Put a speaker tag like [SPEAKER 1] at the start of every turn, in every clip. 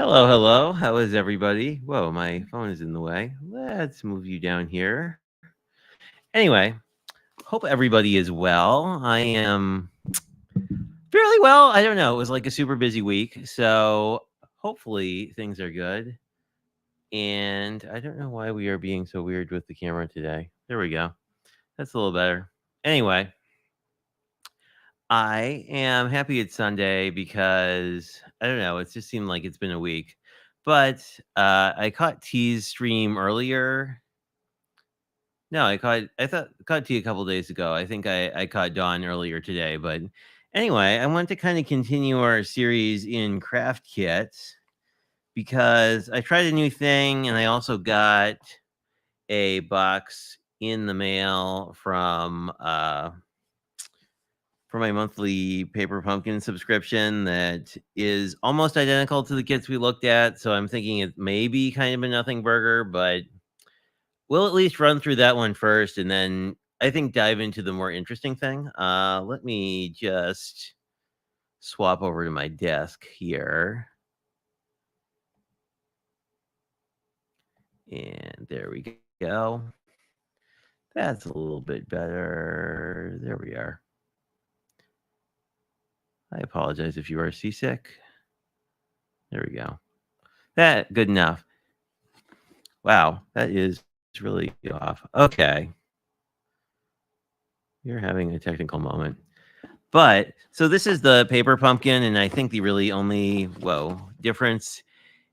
[SPEAKER 1] Hello, hello. How is everybody? Whoa, my phone is in the way. Let's move you down here. Anyway, hope everybody is well. I am fairly well. I don't know. It was like a super busy week. So hopefully things are good. And I don't know why we are being so weird with the camera today. There we go. That's a little better. Anyway, I am happy it's Sunday because I don't know. It just seemed like it's been a week. But I caught T's stream earlier. No, I caught T a couple days ago. I think I caught Dawn earlier today. But anyway, I want to kind of continue our series in craft kits because I tried a new thing and I also got a box in the mail for my monthly Paper Pumpkin subscription that is almost identical to the kits we looked at. So I'm thinking it may be kind of a nothing burger, but we'll at least run through that one first and then I think dive into the more interesting thing. Let me just swap over to my desk here. And there we go. That's a little bit better. There we are. I apologize if you are seasick. There we go. That good enough. Wow, that is really off. Okay. You're having a technical moment. But so this is the paper pumpkin, and I think the really only difference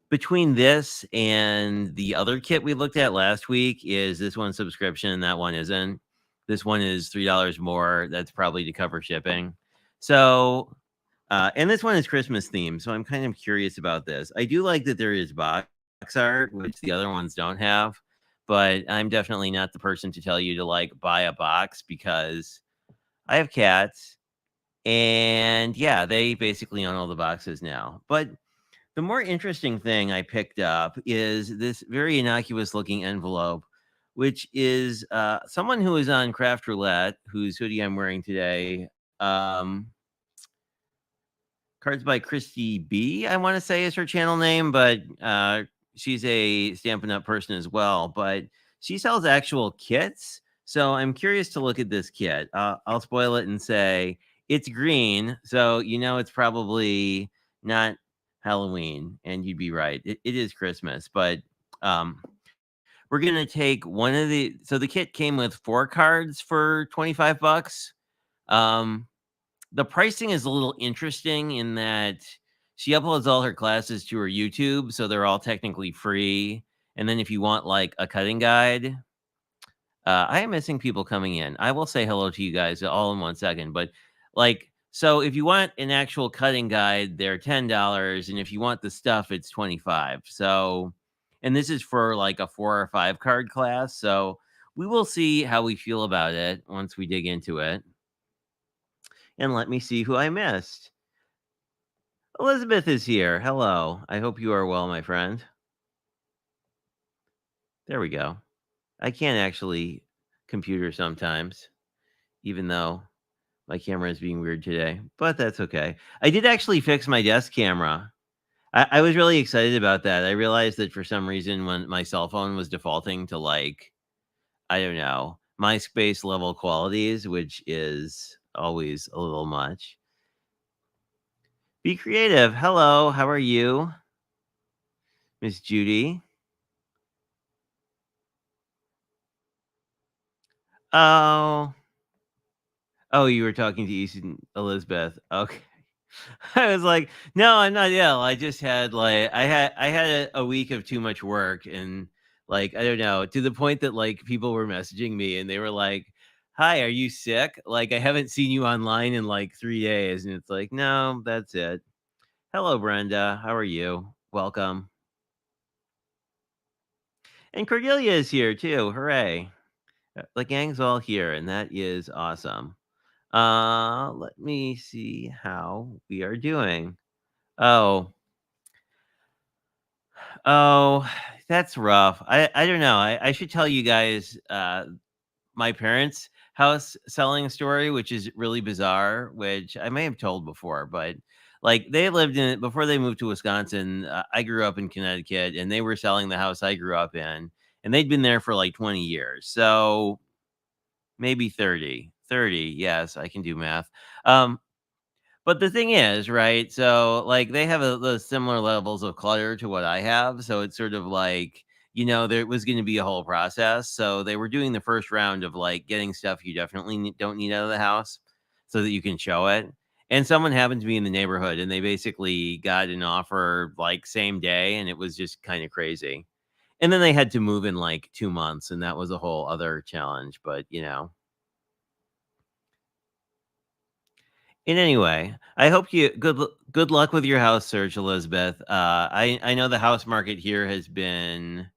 [SPEAKER 1] between this and the other kit we looked at last week is this one's subscription and that one isn't. This one is $3 more. That's probably to cover shipping. So and this one is Christmas themed, so I'm kind of curious about this. I do like that there is box art, which the other ones don't have, but I'm definitely not the person to tell you to like buy a box because I have cats and yeah, they basically own all the boxes now. But the more interesting thing I picked up is this very innocuous looking envelope, which is someone who is on Craft Roulette, whose hoodie I'm wearing today. Cards by Christy B, I want to say is her channel name, but she's a Stampin' Up person as well. But she sells actual kits. So I'm curious to look at this kit. I'll spoil it and say it's green. So you know it's probably not Halloween. And you'd be right. It is Christmas. But we're going to take one of so the kit came with 4 cards for $25. The pricing is a little interesting in that she uploads all her classes to her YouTube, so they're all technically free. And then if you want like a cutting guide, I am missing people coming in. I will say hello to you guys all in 1 second, but like, so if you want an actual cutting guide, they're $10, and if you want the stuff, it's 25. So, and this is for like a 4 or 5 card class. So we will see how we feel about it once we dig into it. And let me see who I missed. Elizabeth is here. Hello. I hope you are well, my friend. There we go. I can't actually computer sometimes, even though my camera is being weird today, but that's okay. I did actually fix my desk camera. I was really excited about that. I realized that for some reason when my cell phone was defaulting to like, I don't know, MySpace level qualities, which is always a little much. Be creative. Hello. How are you, Miss Judy? Oh. Oh, you were talking to Easton Elizabeth. Okay. I was like, no, I'm not ill. I just had like I had a week of too much work and like I don't know, to the point that like people were messaging me and they were like, "Hi, are you sick? Like I haven't seen you online in like 3 days." And it's like, "No, that's it." Hello, Brenda. How are you? Welcome. And Cordelia is here too. Hooray. The gang's all here and that is awesome. Let me see how we are doing. Oh, oh, that's rough. I don't know. I should tell you guys my parents' house selling story, which is really bizarre, which I may have told before, but like they lived in it before they moved to Wisconsin. I grew up in Connecticut, and they were selling the house I grew up in, and they'd been there for like 20 years. So maybe 30. 30. Yes, I can do math. Um, but the thing is, right? So, like, they have the similar levels of clutter to what I have. So it's sort of like, there was going to be a whole process. So they were doing the first round of like getting stuff you definitely don't need out of the house so that you can show it. And someone happened to be in the neighborhood and they basically got an offer like same day. And it was just kind of crazy. And then they had to move in like 2 months. And that was a whole other challenge. But. In any way, I hope you good luck with your house search, Elizabeth. I know the house market here has been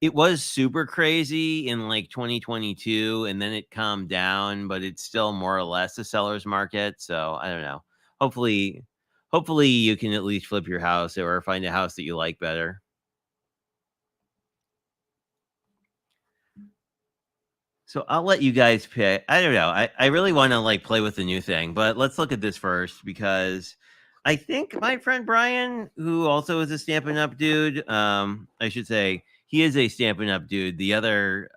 [SPEAKER 1] it was super crazy in like 2022, and then it calmed down, but it's still more or less a seller's market. So I don't know. Hopefully, hopefully you can at least flip your house or find a house that you like better. So I'll let you guys pick. I don't know. I really want to like play with the new thing, but let's look at this first because I think my friend Brian, who also is a Stampin' Up dude, I should say he is a Stampin' Up dude. The other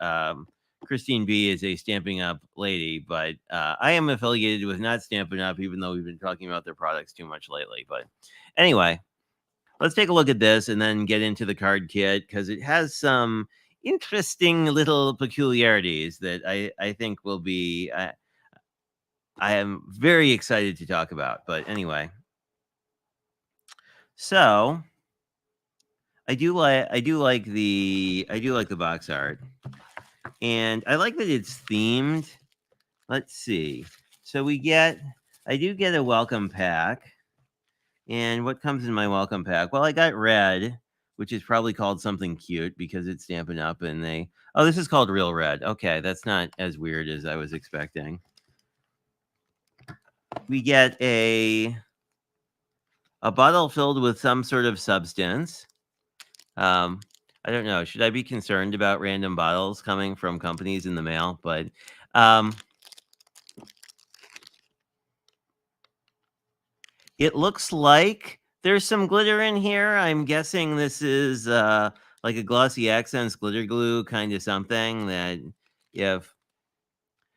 [SPEAKER 1] Christine B is a Stamping Up lady, but I am affiliated with not Stampin' Up, even though we've been talking about their products too much lately. But anyway, let's take a look at this and then get into the card kit because it has some interesting little peculiarities that I think will be I am very excited to talk about. But anyway, so I do like the box art, and I like that it's themed. Let's see. So I do get a welcome pack. And what comes in my welcome pack? Well, I got red, which is probably called something cute because it's Stampin' Up. And this is called Real Red. Okay, that's not as weird as I was expecting. We get a bottle filled with some sort of substance. I don't know. Should I be concerned about random bottles coming from companies in the mail? But um, it looks like there's some glitter in here. I'm guessing this is like a glossy accents glitter glue kind of something that if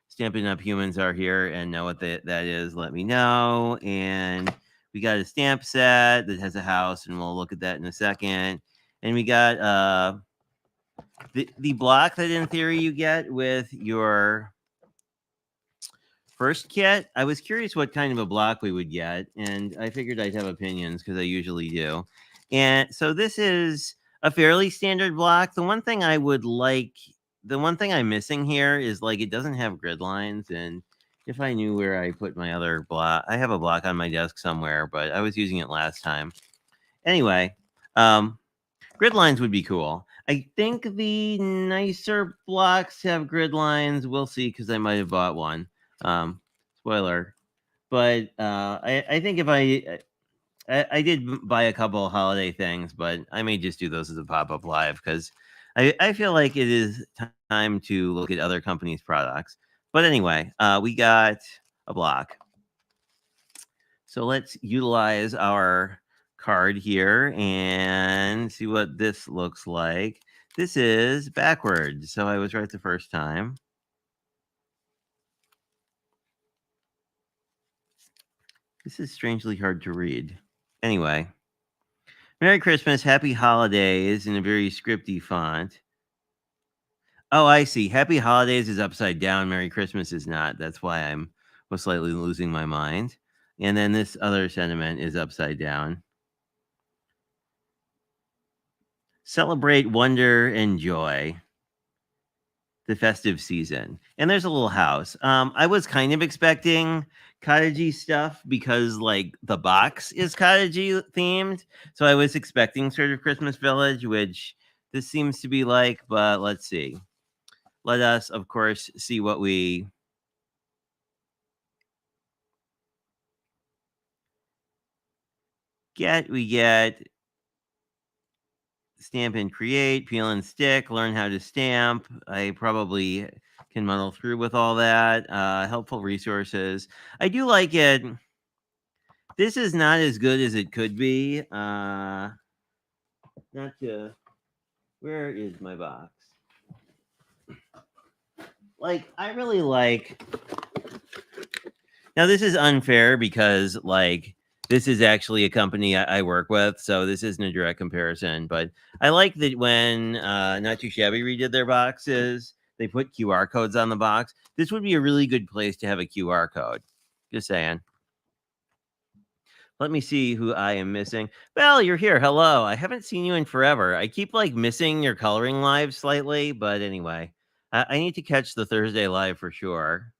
[SPEAKER 1] Stampin' Up humans are here and know what that is, let me know. And we got a stamp set that has a house, and we'll look at that in a second. And we got the block that in theory you get with your first kit. I was curious what kind of a block we would get, and I figured I'd have opinions because I usually do. And so this is a fairly standard block. The one thing I'm missing here is like it doesn't have grid lines. And if I knew where I put my other block, I have a block on my desk somewhere, but I was using it last time. Anyway, grid lines would be cool. I think the nicer blocks have grid lines. We'll see because I might have bought one. Spoiler. But I think if I did buy a couple of holiday things, but I may just do those as a pop up live because I feel like it is time to look at other companies' products. But anyway, we got a block. So let's utilize our card here and see what this looks like. This is backwards. So I was right the first time. This is strangely hard to read. Anyway, Merry Christmas, Happy Holidays in a very scripty font. Oh, I see. Happy Holidays is upside down. Merry Christmas is not. That's why I'm most slightly losing my mind. And then this other sentiment is upside down. Celebrate wonder and joy, the festive season. And there's a little house. I was kind of expecting cottagey stuff because like the box is cottagey themed. So I was expecting sort of Christmas Village, which this seems to be like, but let's see. Let us, of course, see what we get. We get stamp and create, peel and stick, learn how to stamp. I probably can muddle through with all that. Helpful resources. I do like it This is not as good as it could be. Not to. Where is my box? Like, I really like. Now, this is unfair because, like, this is actually a company I work with, so this isn't a direct comparison. But I like that when Not Too Shabby redid their boxes, they put QR codes on the box. This would be a really good place to have a QR code. Just saying. Let me see who I am missing. Well, you're here. Hello. I haven't seen you in forever. I keep like missing your coloring live slightly, but anyway, I need to catch the Thursday live for sure.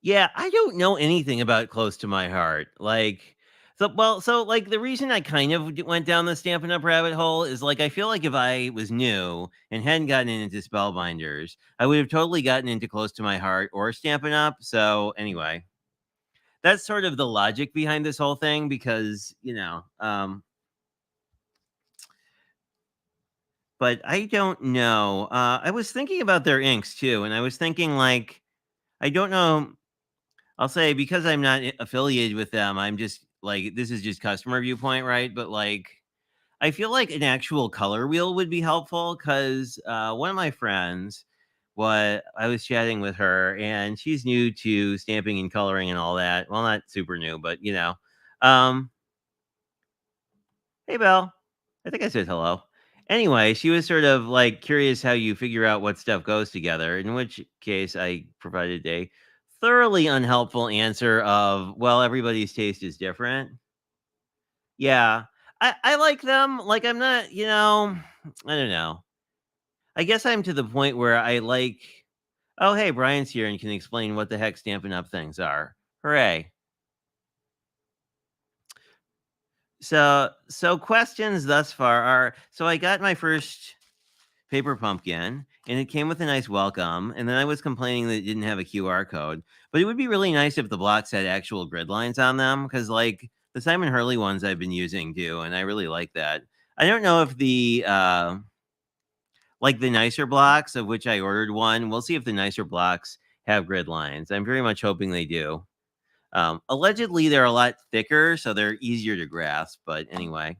[SPEAKER 1] Yeah, I don't know anything about Close to My Heart. Like, the reason I kind of went down the Stampin' Up rabbit hole is like I feel like if I was new and hadn't gotten into Spellbinders, I would have totally gotten into Close to My Heart or Stampin' Up. So anyway, that's sort of the logic behind this whole thing because, but I don't know. I was thinking about their inks too, and I was thinking like I don't know. I'll say because I'm not affiliated with them, I'm just like this is just customer viewpoint, right? But like I feel like an actual color wheel would be helpful because one of my friends, what I was chatting with her, and she's new to stamping and coloring and all that. Well, not super new, but um, hey, Belle. I think I said hello. Anyway, she was sort of like curious how you figure out what stuff goes together, in which case I provided a thoroughly unhelpful answer of, well, everybody's taste is different. Yeah. I like them. Like, I'm not, I don't know. I guess I'm to the point where I like, oh, hey, Brian's here and can explain what the heck Stampin' Up things are. Hooray. So questions thus far are so I got my first paper pumpkin and it came with a nice welcome. And then I was complaining that it didn't have a QR code, but it would be really nice if the blocks had actual grid lines on them because, like, the Simon Hurley ones I've been using do, and I really like that. I don't know if the nicer blocks, of which I ordered one, we'll see if the nicer blocks have grid lines. I'm very much hoping they do. Allegedly, they're a lot thicker, so they're easier to grasp. But anyway,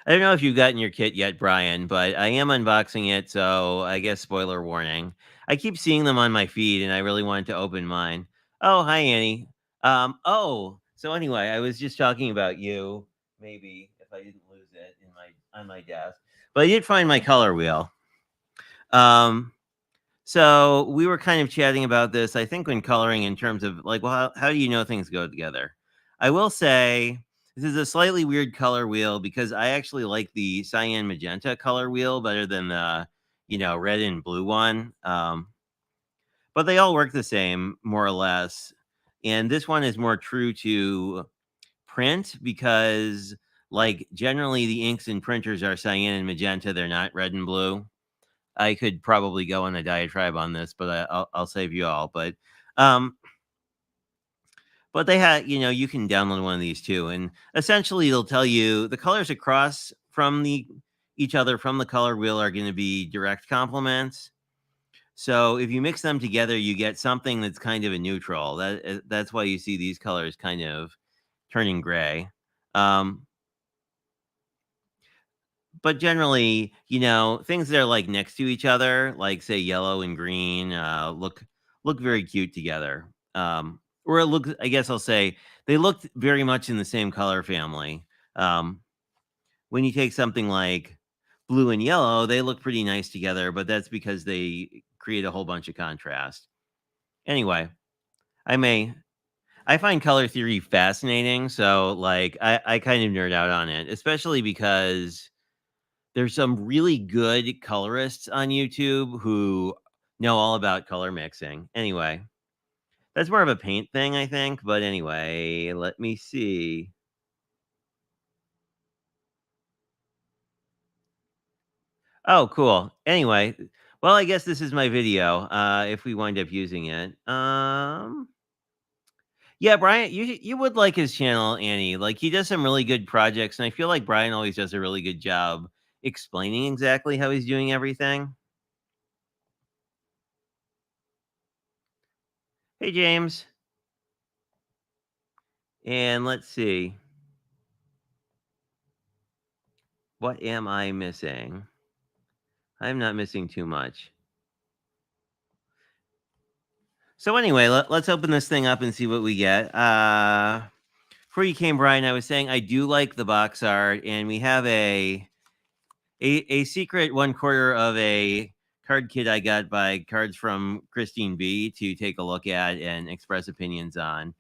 [SPEAKER 1] I don't know if you've gotten your kit yet, Brian, but I am unboxing it, so I guess spoiler warning. I keep seeing them on my feed, and I really wanted to open mine. Oh, hi, Annie. So anyway, I was just talking about you. Maybe if I didn't lose it in my on my desk, but I did find my color wheel. Um, so we were kind of chatting about this. I think when coloring, in terms of like, well, how do you know things go together? I will say this is a slightly weird color wheel because I actually like the cyan magenta color wheel better than the red and blue one. But they all work the same more or less. And this one is more true to print because like generally the inks in printers are cyan and magenta. They're not red and blue. I could probably go on a diatribe on this, but I'll save you all. Um, but they had, you can download one of these too, and essentially it'll tell you the colors across from the each other from the color wheel are going to be direct complements. So if you mix them together, you get something that's kind of a neutral. That's why you see these colors kind of turning gray. Um, but generally, things that are like next to each other, like say yellow and green, look very cute together. Or it looks, I guess I'll say they look very much in the same color family. Um, when you take something like blue and yellow, they look pretty nice together, but that's because they create a whole bunch of contrast. Anyway, I may I find color theory fascinating, so like I kind of nerd out on it, especially because there's some really good colorists on YouTube who know all about color mixing. Anyway, that's more of a paint thing, I think. But anyway, let me see. Oh, cool. Anyway, well, I guess this is my video. If we wind up using it, yeah, Brian, you would like his channel, Annie. Like he does some really good projects, and I feel like Brian always does a really good job explaining exactly how he's doing everything. Hey, James. And let's see. What am I missing? I'm not missing too much. So anyway, let's open this thing up and see what we get. Before you came, Brian, I was saying I do like the box art, and we have a secret 1/4 of a card kit I got by Cards from Christine B to take a look at and express opinions on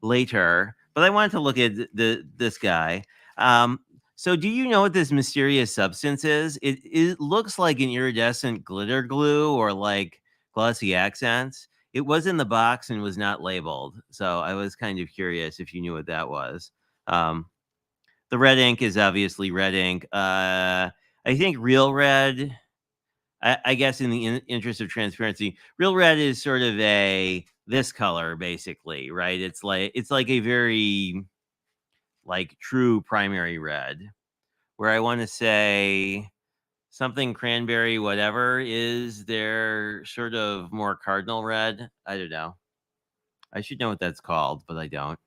[SPEAKER 1] later. But I wanted to look at this guy. Um, so, do you know what this mysterious substance is? It looks like an iridescent glitter glue or like glossy accents. It was in the box and was not labeled, so I was kind of curious if you knew what that was. Um, the red ink is obviously red ink. I think real red. I guess in the interest of transparency, real red is sort of a this color basically, right? It's like a very like true primary red. Where I want to say something cranberry, whatever is their sort of more cardinal red. I don't know. I should know what that's called, but I don't.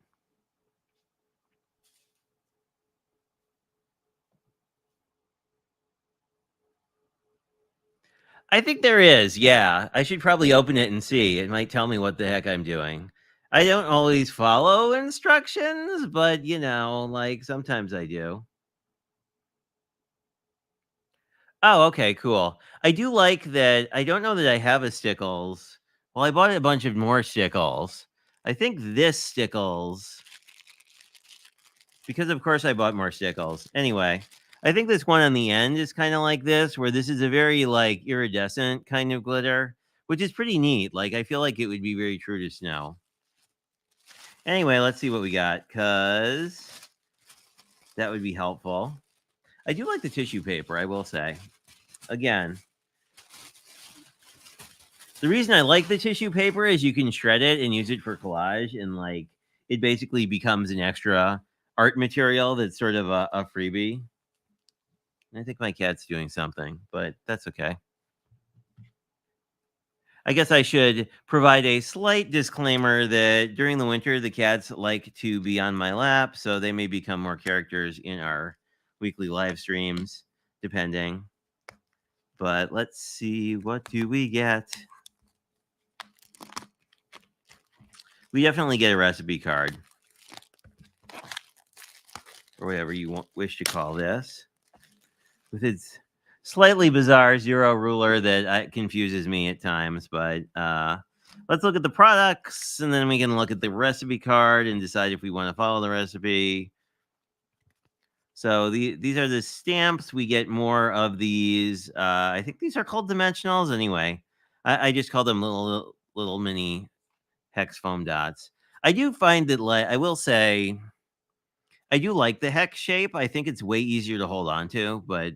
[SPEAKER 1] I think there is, yeah. I should probably open it and see. It might tell me what the heck I'm doing. I don't always follow instructions, but like sometimes I do. Oh, okay, cool. I do like that. I don't know that I have a Stickles. Well, I bought a bunch of more Stickles. I think this Stickles, because of course I bought more Stickles. Anyway, I think this one on the end is kind of like this, where this is a very like iridescent kind of glitter, which is pretty neat. Like I feel like it would be very true to snow. Anyway, let's see what we got, cause that would be helpful. I do like the tissue paper, I will say. Again, the reason I like the tissue paper is you can shred it and use it for collage, and like it basically becomes an extra art material that's sort of a freebie. I think my cat's doing something, but that's okay. I guess I should provide a slight disclaimer that during the winter, the cats like to be on my lap, so they may become more characters in our weekly live streams, depending. But let's see, what do we get? We definitely get a recipe card, or whatever you wish to call this, with its slightly bizarre zero ruler that confuses me at times. But let's look at the products, and then we can look at the recipe card and decide if we want to follow the recipe. So these are the stamps. We get more of these. I think these are called dimensionals. Anyway, I just call them little mini hex foam dots. I do find that, like, I will say, I do like the hex shape. I think it's way easier to hold on to, but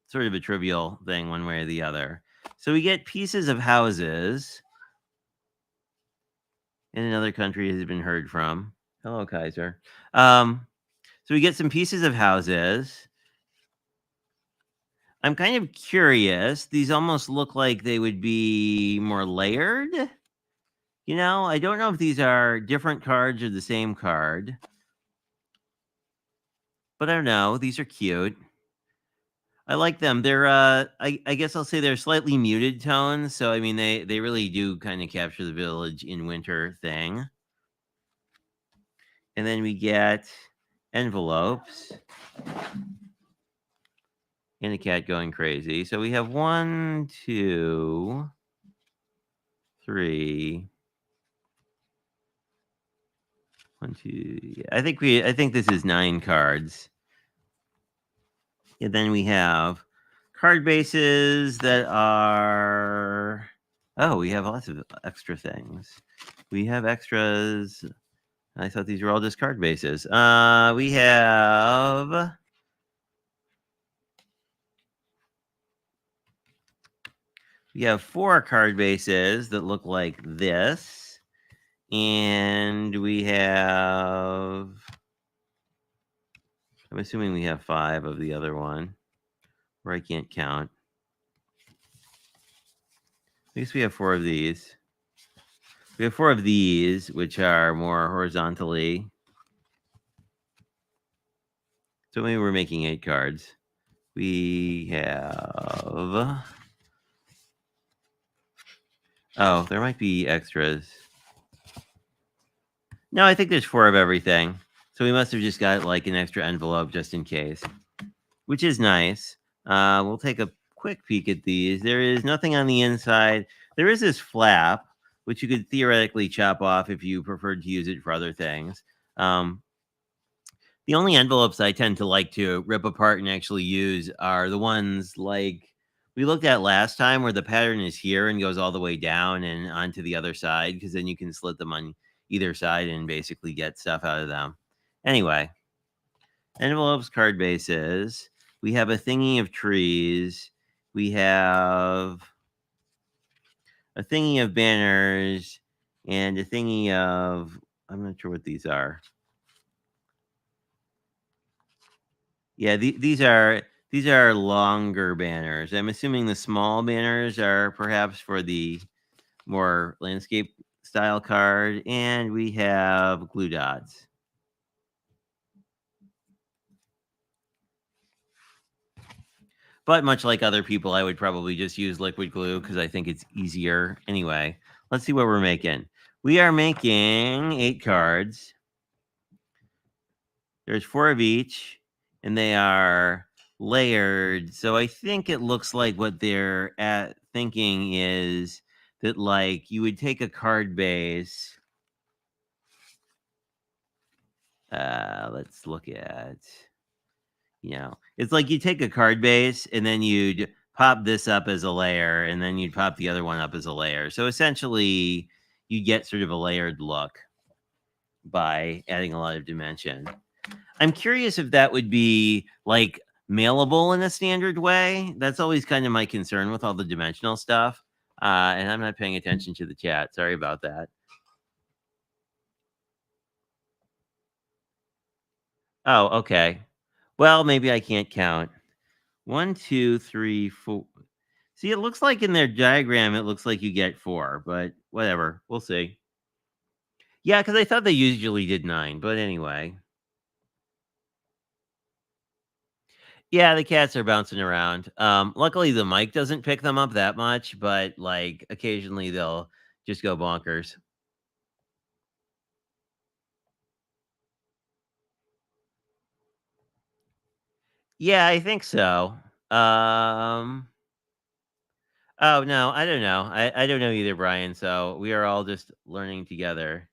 [SPEAKER 1] sort of a trivial thing one way or the other. So we get pieces of houses in another country has been heard from. Hello, Kaiser. So we get some pieces of houses. I'm kind of curious. These almost look like they would be more layered. I don't know if these are different cards or the same card. But I don't know. These are cute. I like them. They're I guess I'll say they're slightly muted tones. So I mean they really do kind of capture the village in winter thing. And then we get envelopes. And a cat going crazy. So we have 1, 2, 3. 1, 2. Yeah, I think this is 9 cards. And then we have card bases that are. Oh, we have lots of extra things. We have extras. I thought these were all just card bases. We have. We have 4 card bases that look like this. And we have. I'm assuming we have 5 of the other one, where I can't count. At least we have 4 of these. We have 4 of these, which are more horizontally. So maybe we're making 8 cards. We have... Oh, there might be extras. No, I think there's 4 of everything. So we must have just got like an extra envelope just in case, which is nice. We'll take a quick peek at these. There is nothing on the inside. There is this flap, which you could theoretically chop off if you preferred to use it for other things. The only envelopes I tend to like to rip apart and actually use are the ones like we looked at last time where the pattern is here and goes all the way down and onto the other side, because then you can slit them on either side and basically get stuff out of them. Anyway, envelopes, card bases. We have a thingy of trees. We have a thingy of banners and a thingy of, I'm not sure what these are. Yeah, these are longer banners. I'm assuming the small banners are perhaps for the more landscape style card, and we have glue dots. But much like other people, I would probably just use liquid glue because I think it's easier. Anyway, let's see what we're making. We are making 8 cards. There's 4 of each, and they are layered. So I think it looks like what they're thinking is that, like, you would take a card base. Let's look at, it's like you take a card base and then you'd pop this up as a layer, and then you'd pop the other one up as a layer. So essentially, you get sort of a layered look by adding a lot of dimension. I'm curious if that would be like mailable in a standard way. That's always kind of my concern with all the dimensional stuff. And I'm not paying attention to the chat. Sorry about that. Oh, okay. Well, maybe I can't count. 1, 2, 3, 4. See, it looks like in their diagram, it looks like you get 4, but whatever. We'll see. Yeah, because I thought they usually did 9, but anyway. Yeah, the cats are bouncing around. Luckily the mic doesn't pick them up that much, but like occasionally they'll just go bonkers. Yeah, I think so. Oh no, I don't know. I don't know either, Brian. So we are all just learning together.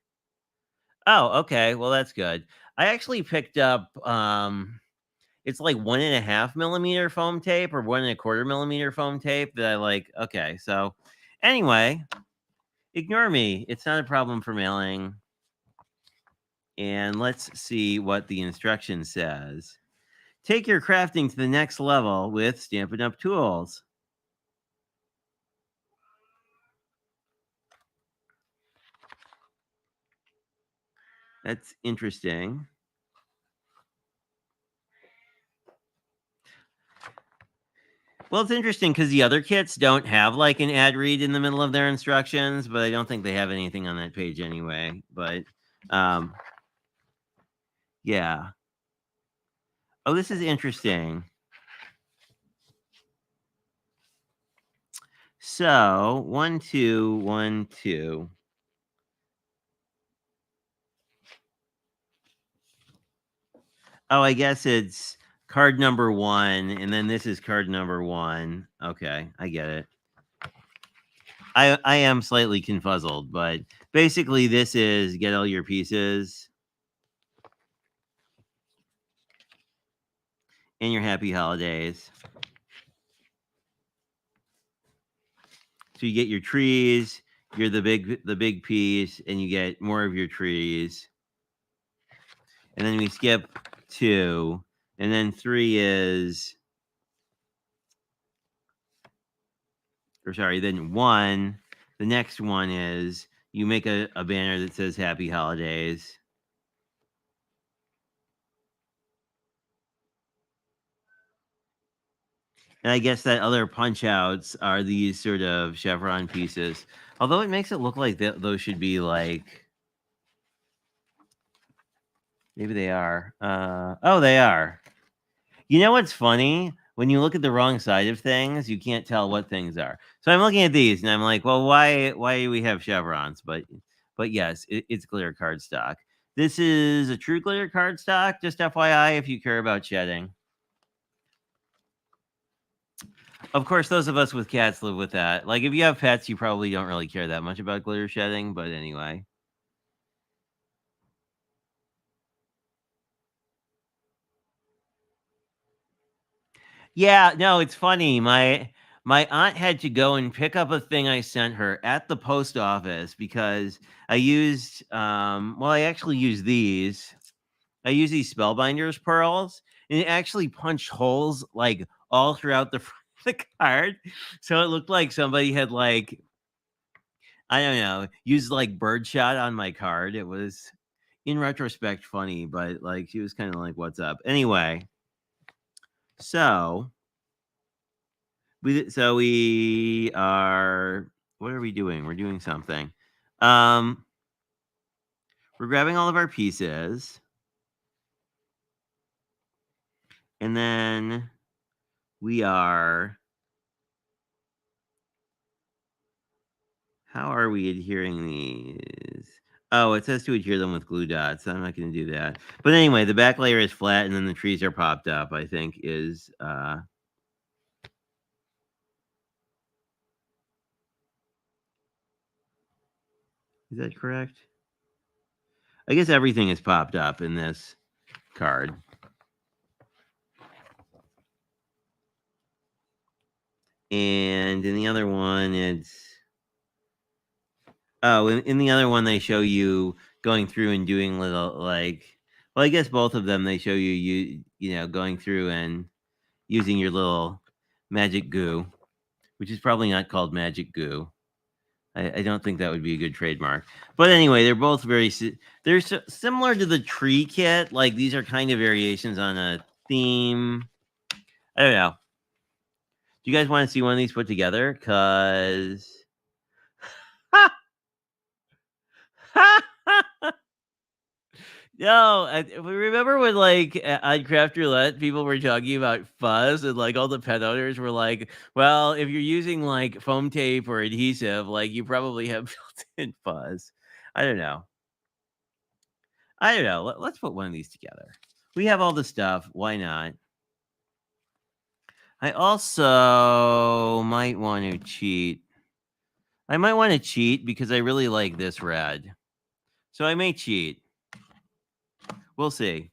[SPEAKER 1] Oh, okay. Well, that's good. I actually picked up it's like 1.5 millimeter foam tape or 1.25 millimeter foam tape that I like. Okay, so anyway, ignore me. It's not a problem for mailing. And let's see what the instruction says. Take your crafting to the next level with Stampin' Up! Tools. That's interesting. Well, it's interesting because the other kits don't have like an ad read in the middle of their instructions, but I don't think they have anything on that page anyway. But yeah. Oh, this is interesting. So 1, 2, 1, 2. Oh, I guess it's card number 1, and then this is card number 1. Okay, I get it. I am slightly confuzzled, but basically this is get all your pieces and your happy holidays. So you get your trees, you're the big piece, and you get more of your trees. And then we skip 2, and then 3 is, or sorry, then 1. The next one is you make a banner that says happy holidays. And I guess that other punch outs are these sort of chevron pieces. Although it makes it look like those should be like, maybe they are. Oh, they are. You know what's funny? When you look at the wrong side of things, you can't tell what things are. So I'm looking at these and I'm like, well, why do we have chevrons? But yes, it's glitter cardstock. This is a true glitter cardstock. Just FYI, if you care about shedding. Of course, those of us with cats live with that. Like, if you have pets, you probably don't really care that much about glitter shedding. But anyway. Yeah, no, it's funny. My aunt had to go and pick up a thing I sent her at the post office because I used well, I actually used these. I use these spellbinders pearls, and it actually punched holes like all throughout the front of the card. So it looked like somebody had like, I don't know, used like birdshot on my card. It was in retrospect funny, but like she was kind of like, "What's up?" Anyway, so we are, what are we doing? We're doing something. Um, we're grabbing all of our pieces, and then we are. How are we adhering these? Oh, it says to adhere them with glue dots. I'm not going to do that. But anyway, the back layer is flat, and then the trees are popped up. I think is that correct? I guess everything is popped up in this card. And in the other one, it's, oh, in the other one, they show you going through and doing little like, well, I guess both of them, they show you know, going through and using your little magic goo, which is probably not called magic goo. I don't think that would be a good trademark. But anyway, they're both they're similar to the tree kit. Like, these are kind of variations on a theme. I don't know. Do you guys want to see one of these put together? Cause no, remember when like on Craft Roulette, people were talking about fuzz, and like all the pet owners were like, "Well, if you're using like foam tape or adhesive, like you probably have built-in fuzz." I don't know. I don't know. Let's put one of these together. We have all the stuff. Why not? I also might want to cheat. I might want to cheat because I really like this red. So I may cheat. We'll see.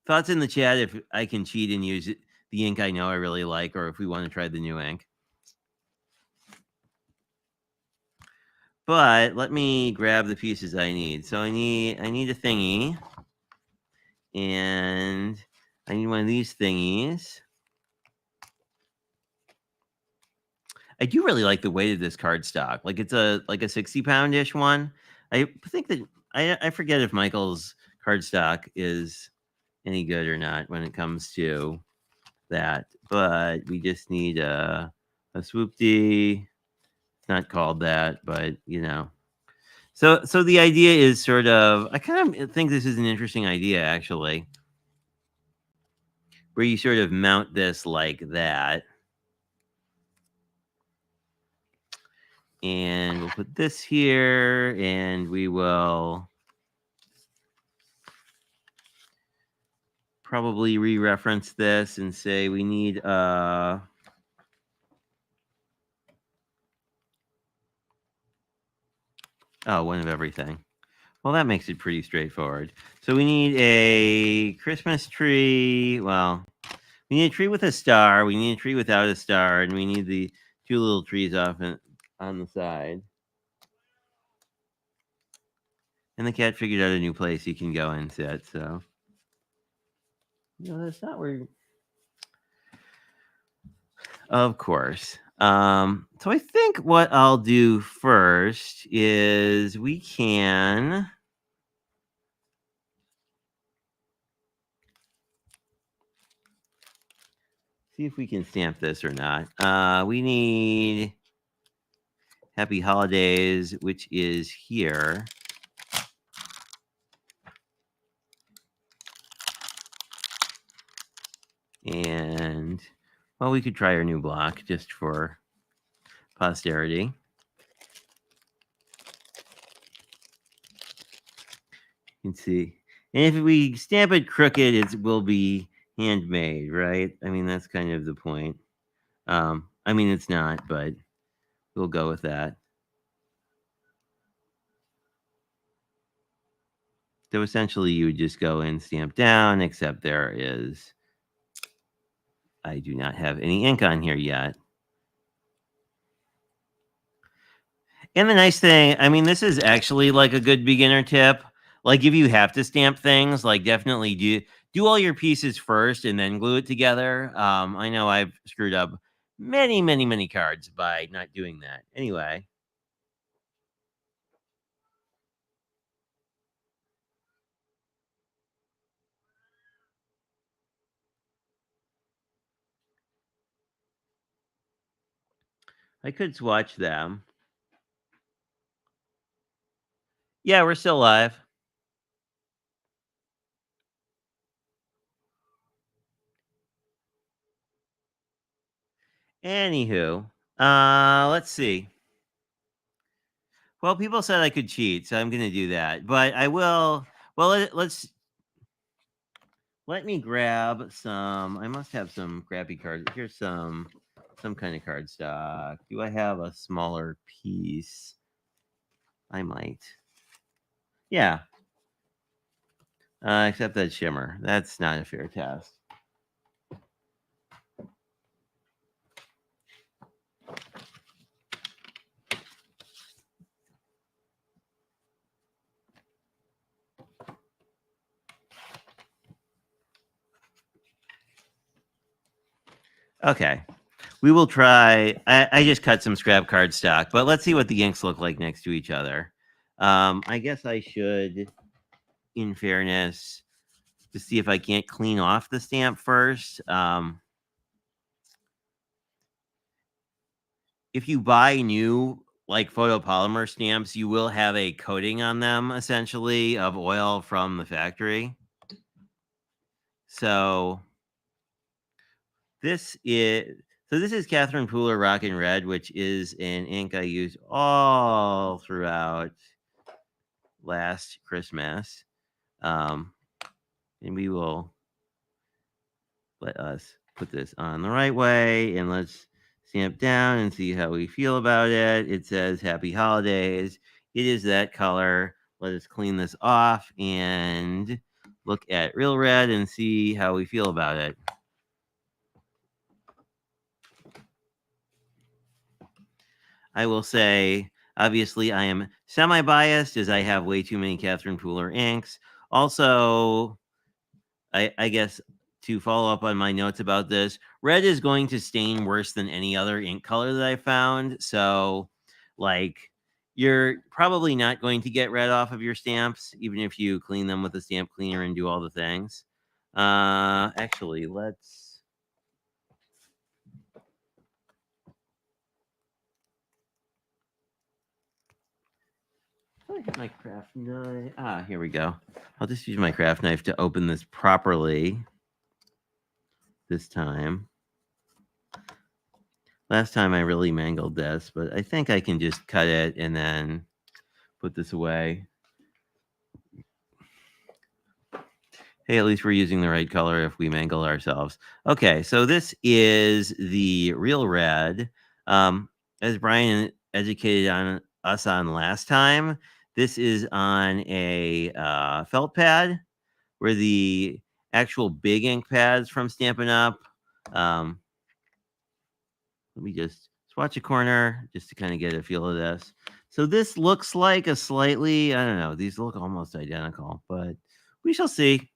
[SPEAKER 1] Thoughts in the chat if I can cheat and use the ink I know I really like, or if we want to try the new ink. But let me grab the pieces I need. So I need a thingy, and I need one of these thingies. I do really like the weight of this cardstock. Like, it's a 60-pound-ish one. I think that I forget if Michael's cardstock is any good or not when it comes to that. But we just need a swoopty. It's not called that, but you know. So the idea is sort of, I kind of think this is an interesting idea actually, where you sort of mount this like that. And we'll put this here, and we will probably re-reference this and say we need oh, one of everything. Well, that makes it pretty straightforward. So we need a Christmas tree. Well, we need a tree with a star. We need a tree without a star, and we need the two little trees off on the side. And the cat figured out a new place he can go and sit. So, no, that's not where. Of course. So I think what I'll do first is we can. see if we can stamp this or not. We need Happy Holidays, which is here. And, well, we could try our new block just for posterity. You can see. And if we stamp it crooked, it will be handmade, right? I mean, that's kind of the point. I mean, it's not, but we'll go with that. So essentially, you would just go and stamp down, except there is, I do not have any ink on here yet. And the nice thing, I mean, this is actually like a good beginner tip. Like if you have to stamp things, like definitely do all your pieces first and then glue it together. I know I've screwed up many cards by not doing that. Anyway, I could swatch them. Yeah, we're still live. Anywho, let's see. Well, people said I could cheat, so I'm going to do that. But I will. Well, let me grab some. I must have some crappy cards. Here's some kind of cardstock. Do I have a smaller piece? I might. Yeah. Except that shimmer. That's not a fair test. Okay. We will try. I just cut some scrap cardstock, but let's see what the inks look like next to each other. I guess I should, in fairness, to see if I can't clean off the stamp first. If you buy new like photopolymer stamps, you will have a coating on them essentially of oil from the factory. So this is Catherine Pooler Rockin' Red, which is an ink I used all throughout last Christmas. And we will let us put this on the right way and let's stamp down and see how we feel about it. It says Happy Holidays. It is that color. Let us clean this off and look at Real Red and see how we feel about it. I will say, obviously, I am semi-biased as I have way too many Catherine Pooler inks. Also, I guess to follow up on my notes about this, red is going to stain worse than any other ink color that I found. So, like, you're probably not going to get red off of your stamps, even if you clean them with a stamp cleaner and do all the things. Actually, let's. I have my craft knife. Here we go. I'll just use my craft knife to open this properly this time. Last time I really mangled this, but I think I can just cut it and then put this away. Hey, at least we're using the right color if we mangle ourselves. Okay, so this is the Real Red. As Brian educated on us on last time, this is on a felt pad where the actual big ink pads from Stampin' Up. Let me just swatch a corner just to kind of get a feel of this. So this looks like a slightly, I don't know, these look almost identical, but we shall see.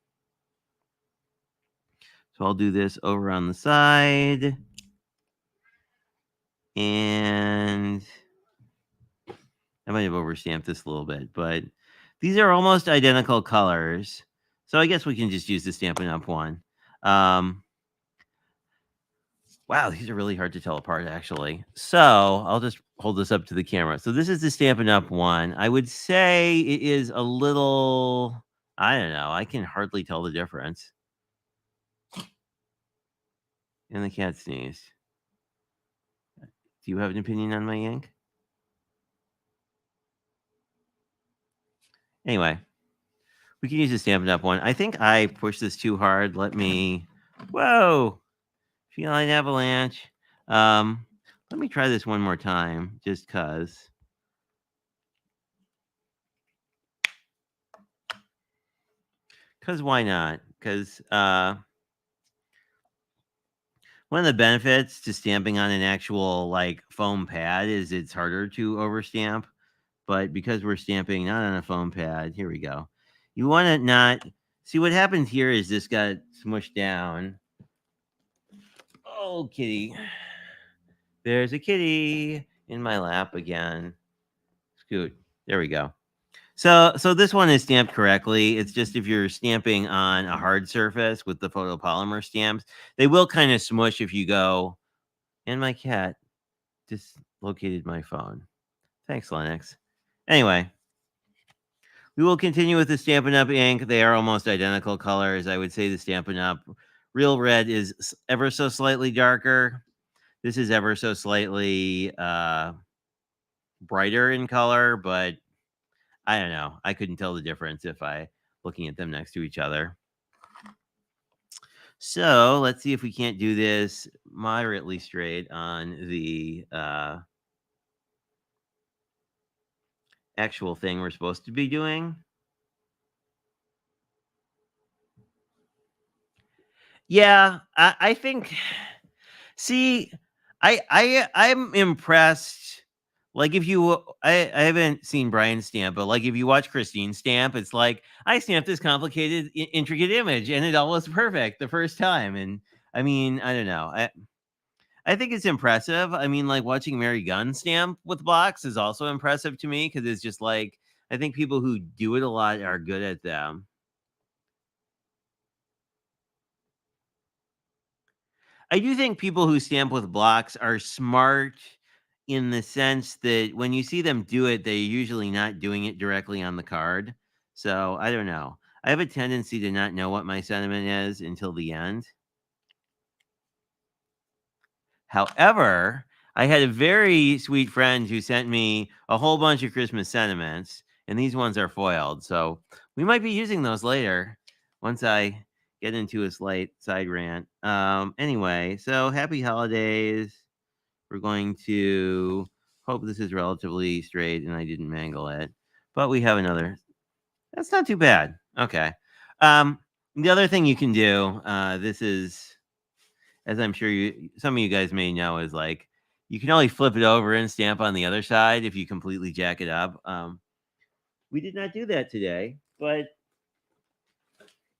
[SPEAKER 1] So I'll do this over on the side. And I might have overstamped this a little bit, but these are almost identical colors. So I guess we can just use the Stampin' Up one. Wow, these are really hard to tell apart, actually. So I'll just hold this up to the camera. So this is the Stampin' Up! One. I would say it is a little, I don't know, I can hardly tell the difference. And the cat sneezed. Do you have an opinion on my ink? Anyway, we can use the Stampin' Up! One. I think I pushed this too hard. Let me, whoa, feline avalanche. Um, Let me try this one more time, just cause. Cause why not? Cause one of the benefits to stamping on an actual like foam pad is it's harder to overstamp. But because we're stamping not on a foam pad, here we go. You want to not see what happens here is this got smushed down. Oh, kitty. There's a kitty in my lap again. Scoot. There we go. So this one is stamped correctly. It's just if you're stamping on a hard surface with the photopolymer stamps, they will kind of smush if you go. And my cat dislocated my phone. Thanks, Lennox. Anyway, we will continue with the Stampin' Up! Ink. They are almost identical colors. I would say the Stampin' Up! Real Red is ever so slightly darker. This is ever so slightly brighter in color, but I don't know. I couldn't tell the difference if I looking at them next to each other. So let's see if we can't do this moderately straight on the actual thing we're supposed to be doing. Yeah, I think. See, I'm impressed. Like if you, I haven't seen Brian stamp, but like if you watch Christine stamp, it's like I stamped this complicated, intricate image, and it all was perfect the first time. And I mean, I don't know. I think it's impressive. I mean, like watching Mary Gunn stamp with blocks is also impressive to me because it's just like I think people who do it a lot are good at them. I do think people who stamp with blocks are smart in the sense that when you see them do it, they're usually not doing it directly on the card. So I don't know. I have a tendency to not know what my sentiment is until the end. However, I had a very sweet friend who sent me a whole bunch of Christmas sentiments, and these ones are foiled. So we might be using those later once I get into a slight side rant. Anyway, so happy holidays. We're going to hope this is relatively straight and I didn't mangle it. But we have another. That's not too bad. Okay. The other thing you can do, this is as I'm sure some of you guys may know, is like you can only flip it over and stamp on the other side if you completely jack it up. We did not do that today, but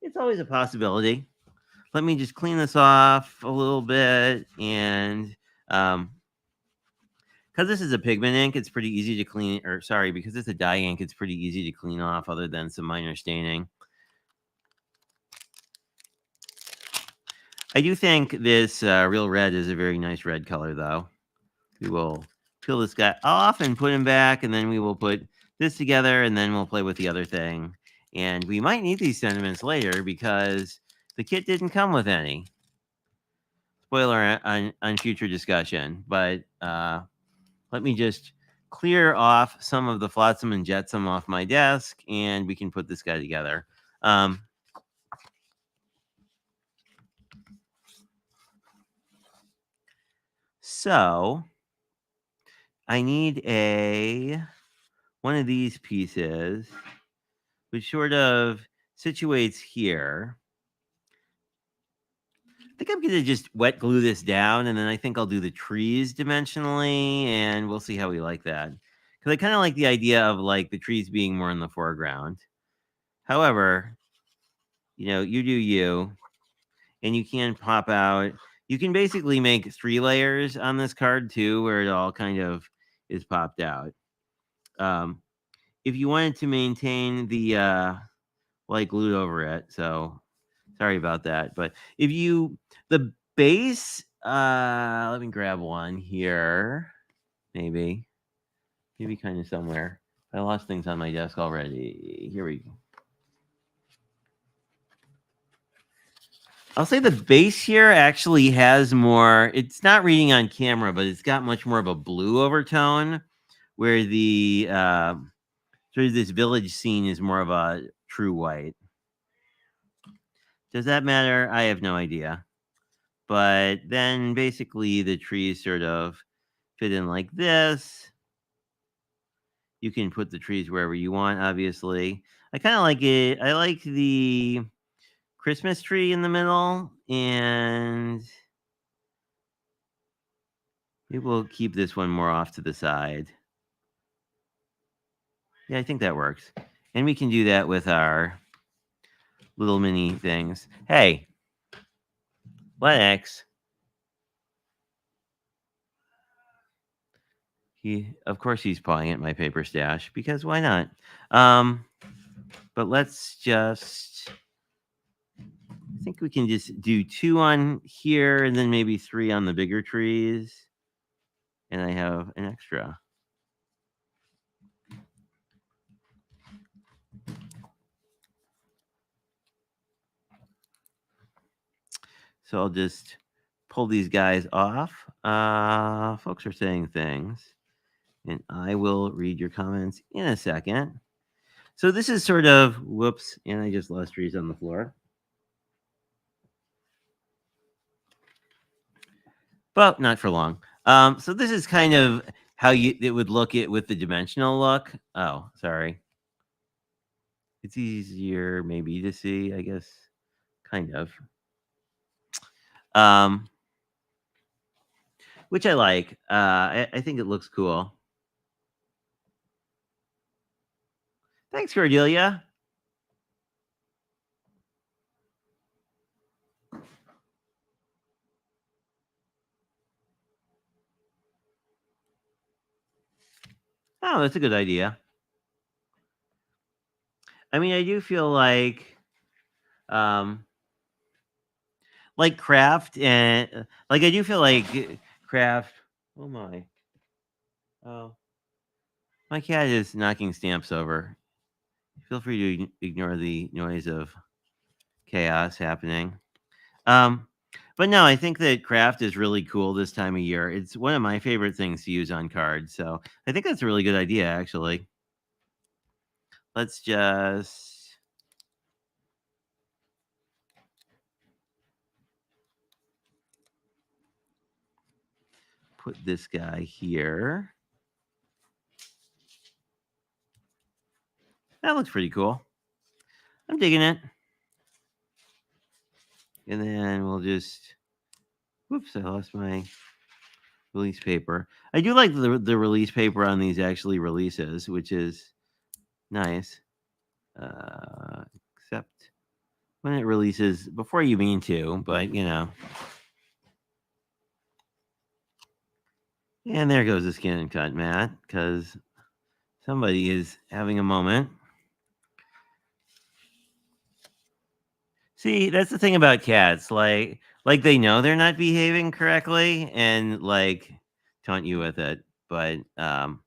[SPEAKER 1] it's always a possibility. Let me just clean this off a little bit, and because this is a pigment ink, it's pretty easy to clean. Or sorry, because it's a dye ink, it's pretty easy to clean off, other than some minor staining. I do think this Real Red is a very nice red color, though. We will peel this guy off and put him back, and then we will put this together, and then we'll play with the other thing. And we might need these sentiments later because the kit didn't come with any. Spoiler on future discussion, but let me just clear off some of the flotsam and jetsam off my desk, and we can put this guy together. So I need one of these pieces, which sort of situates here. I think I'm going to just wet glue this down, and then I think I'll do the trees dimensionally, and we'll see how we like that. Because I kind of like the idea of like the trees being more in the foreground. However, you do you, and you can pop out. You can basically make 3 layers on this card too, where it all kind of is popped out. If you wanted to maintain the like glued over it, so sorry about that. But if the base Let me grab one here. Maybe kind of somewhere. I lost things on my desk already. Here we go. I'll say the base here actually has more. It's not reading on camera, but it's got much more of a blue overtone, where the sort of this village scene is more of a true white. Does that matter? I have no idea. But then basically the trees sort of fit in like this. You can put the trees wherever you want, obviously. I kind of like it. I like the Christmas tree in the middle, and maybe we'll keep this one more off to the side. Yeah, I think that works. And we can do that with our little mini things. Hey, Lex. Of course, he's pawing at my paper stash because why not? But let's just. I think we can just do 2 on here and then maybe 3 on the bigger trees. And I have an extra. So I'll just pull these guys off. Folks are saying things, and I will read your comments in a second. So this is sort of, whoops, and I just lost trees on the floor. But not for long. So this is kind of how it would look it with the dimensional look. Oh, sorry. It's easier maybe to see, I guess, kind of. Which I like. I think it looks cool. Thanks, Cordelia. Oh, that's a good idea. I mean, I do feel like craft and like I do feel like craft. Oh my! Oh, my cat is knocking stamps over. Feel free to ignore the noise of chaos happening. But no, I think that craft is really cool this time of year. It's one of my favorite things to use on cards. So I think that's a really good idea, actually. Let's just put this guy here. That looks pretty cool. I'm digging it. And then we'll just, whoops, I lost my release paper. I do like the release paper on these actually releases, which is nice. Except when it releases before you mean to, but you know. And there goes the skin and cut mat because somebody is having a moment. See, that's the thing about cats. Like they know they're not behaving correctly and like taunt you with it. But I'm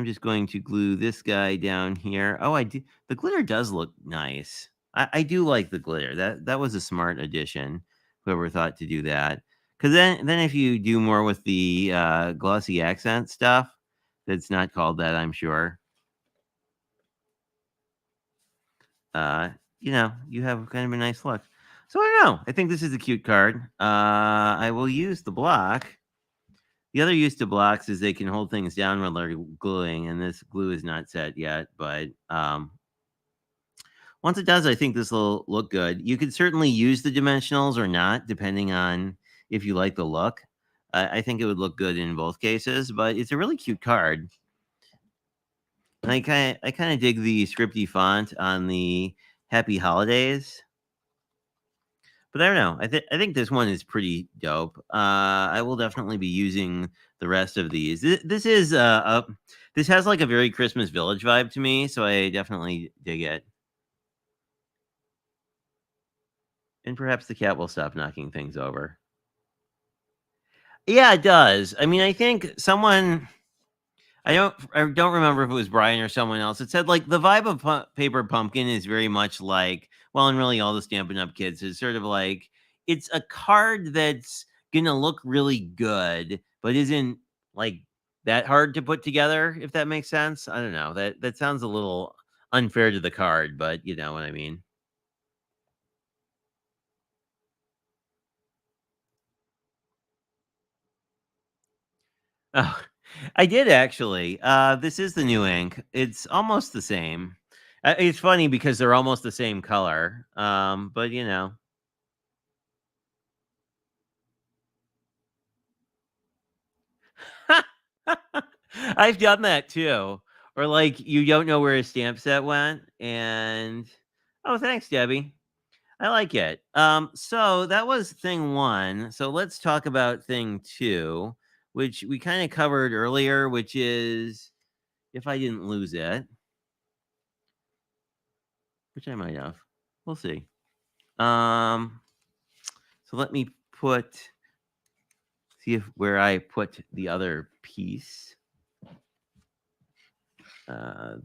[SPEAKER 1] just going to glue this guy down here. Oh, I do. The glitter does look nice. I do like the glitter. That was a smart addition. Whoever thought to do that. Because then if you do more with the glossy accent stuff, that's not called that, I'm sure. You know, you have kind of a nice look. So I don't know. I think this is a cute card. I will use the block. The other use to blocks is they can hold things down when they're gluing, and this glue is not set yet. But once it does, I think this will look good. You could certainly use the dimensionals or not, depending on if you like the look. I think it would look good in both cases, but it's a really cute card. And I kind of dig the scripty font on the Happy Holidays. But I don't know. I think this one is pretty dope. I will definitely be using the rest of these. This is this has like a very Christmas Village vibe to me, so I definitely dig it. And perhaps the cat will stop knocking things over. Yeah, it does. I mean, I think someone I don't remember if it was Brian or someone else. It said like the vibe of Paper Pumpkin is very much like, well, and really all the Stampin' Up kids is sort of like it's a card that's gonna look really good, but isn't like that hard to put together, if that makes sense. I don't know. That sounds a little unfair to the card, but you know what I mean. Oh, I did actually. This is the new ink. It's almost the same. It's funny because they're almost the same color. But you know, I've done that too. Or like you don't know where a stamp set went, and oh, thanks, Debbie. I like it. So that was thing one. So let's talk about thing two, which we kind of covered earlier, which is if I didn't lose it, which I might have. We'll see. Um, so let me see if where I put the other piece.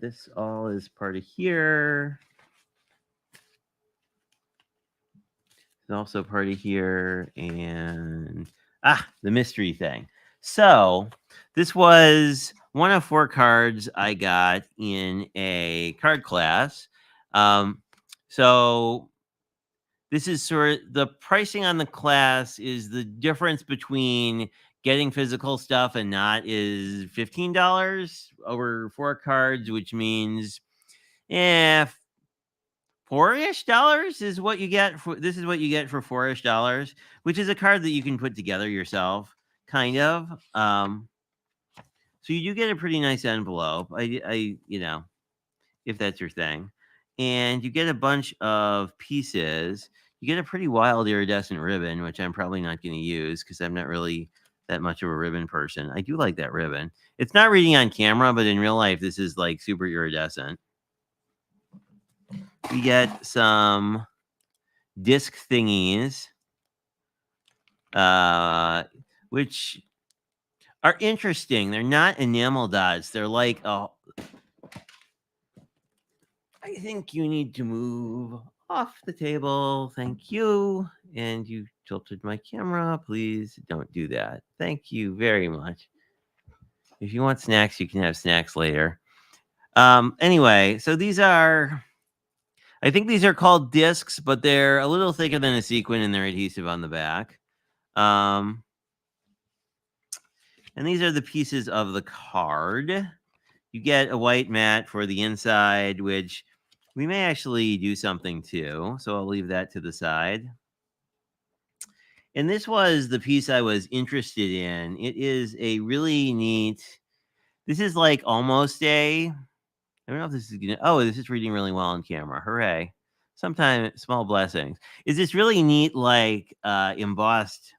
[SPEAKER 1] This all is part of here. It's also part of here, and the mystery thing. So this was one of 4 cards I got in a card class. Um, so this is sort of the pricing on the class is the difference between getting physical stuff and not is $15 over 4 cards, which means eh, four-ish dollars is what you get for this is what you get for four-ish dollars, which is a card that you can put together yourself, kind of. So you do get a pretty nice envelope. You know, if that's your thing. And you get a bunch of pieces. You get a pretty wild iridescent ribbon, which I'm probably not going to use because I'm not really that much of a ribbon person. I do like that ribbon. It's not reading on camera, but in real life, this is like super iridescent. You get some disc thingies, which are interesting. They're not enamel dots. They're like, oh, I think you need to move off the table. Thank you. And you tilted my camera. Please don't do that. Thank you very much. If you want snacks, you can have snacks later. Anyway, so I think these are called discs, but they're a little thicker than a sequin and they're adhesive on the back. Um, and these are the pieces of the card. You get a white mat for the inside, which we may actually do something to. So I'll leave that to the side. And this was the piece I was interested in. It is a really neat. This is like almost a. I don't know if this is gonna. Oh, this is reading really well on camera. Hooray! Sometimes small blessings. Is this really neat, like embossed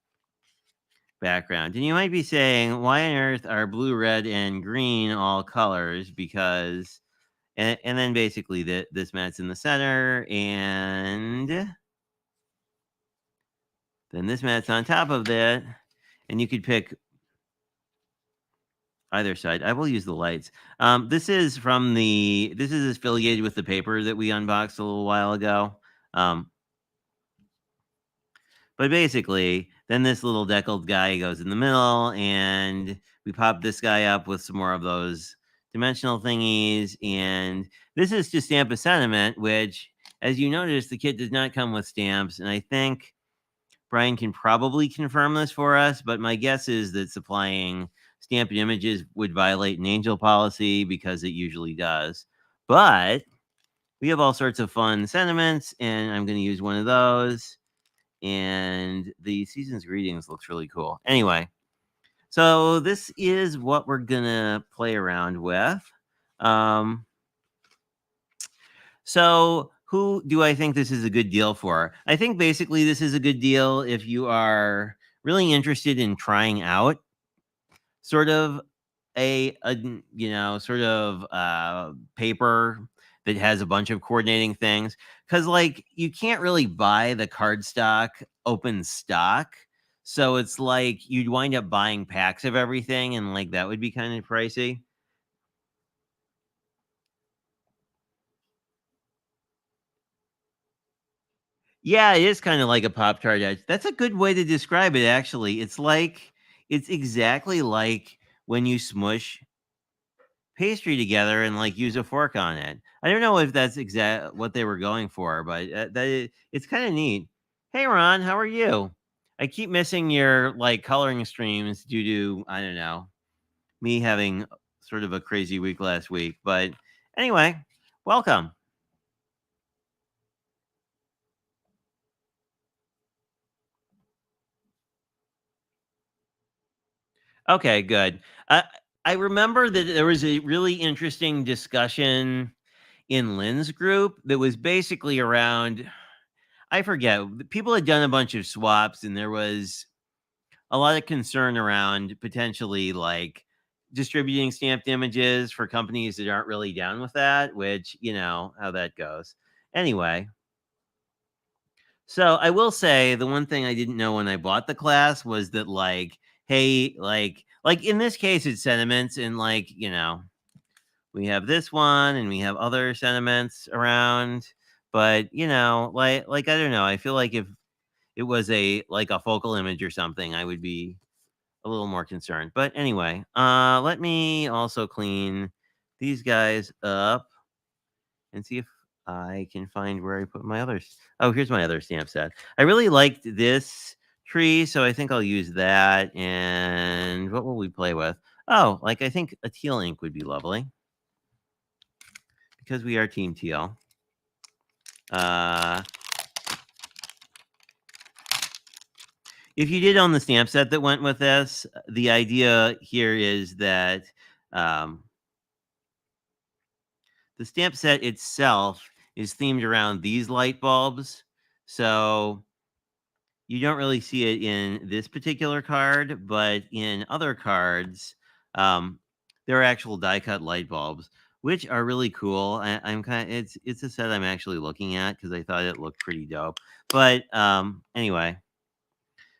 [SPEAKER 1] background? And you might be saying, why on earth are blue, red, and green all colors? Because and then basically this mat's in the center, and then this mat's on top of that, and you could pick either side. I will use the lights. This is affiliated with the paper that we unboxed a little while ago. Um, but basically, then this little deckled guy goes in the middle, and we pop this guy up with some more of those dimensional thingies. And this is to stamp a sentiment, which, as you notice, the kit does not come with stamps. And I think Brian can probably confirm this for us, but my guess is that supplying stamped images would violate an angel policy because it usually does. But we have all sorts of fun sentiments, and I'm going to use one of those. And the season's greetings looks really cool. Anyway, so this is what we're going to play around with. Um, so who do I think this is a good deal for? I think basically this is a good deal if you are really interested in trying out sort of a sort of paper that has a bunch of coordinating things, because like you can't really buy the cardstock open stock, So it's like you'd wind up buying packs of everything, and like that would be kind of pricey. Yeah, it is kind of like a Pop Tart edge. That's a good way to describe it, actually. It's exactly like when you smush pastry together and like use a fork on it. I don't know if that's exact what they were going for, but it's kind of neat. Hey, Ron, how are you? I keep missing your like coloring streams due to I don't know me having sort of a crazy week last week. But anyway, welcome. Okay, good. I remember that there was a really interesting discussion in Lynn's group that was basically around, I forget, people had done a bunch of swaps and there was a lot of concern around potentially like distributing stamped images for companies that aren't really down with that, which, you know, how that goes. Anyway, so I will say the one thing I didn't know when I bought the class was that like, hey, like in this case it's sentiments and like, you know, we have this one and we have other sentiments around, but you know, like I don't know, I feel like if it was a like a focal image or something, I would be a little more concerned. But anyway, let me also clean these guys up and see if I can find where I put my others. Oh, here's my other stamp set. I really liked this tree, so I think I'll use that. And what will we play with? Oh, like I think a teal ink would be lovely because we are Team Teal. Uh, if you did own the stamp set that went with this, the idea here is that um, the stamp set itself is themed around these light bulbs. So you don't really see it in this particular card, but in other cards, um, there are actual die cut light bulbs, which are really cool. I'm kind of it's a set I'm actually looking at because I thought it looked pretty dope. But anyway,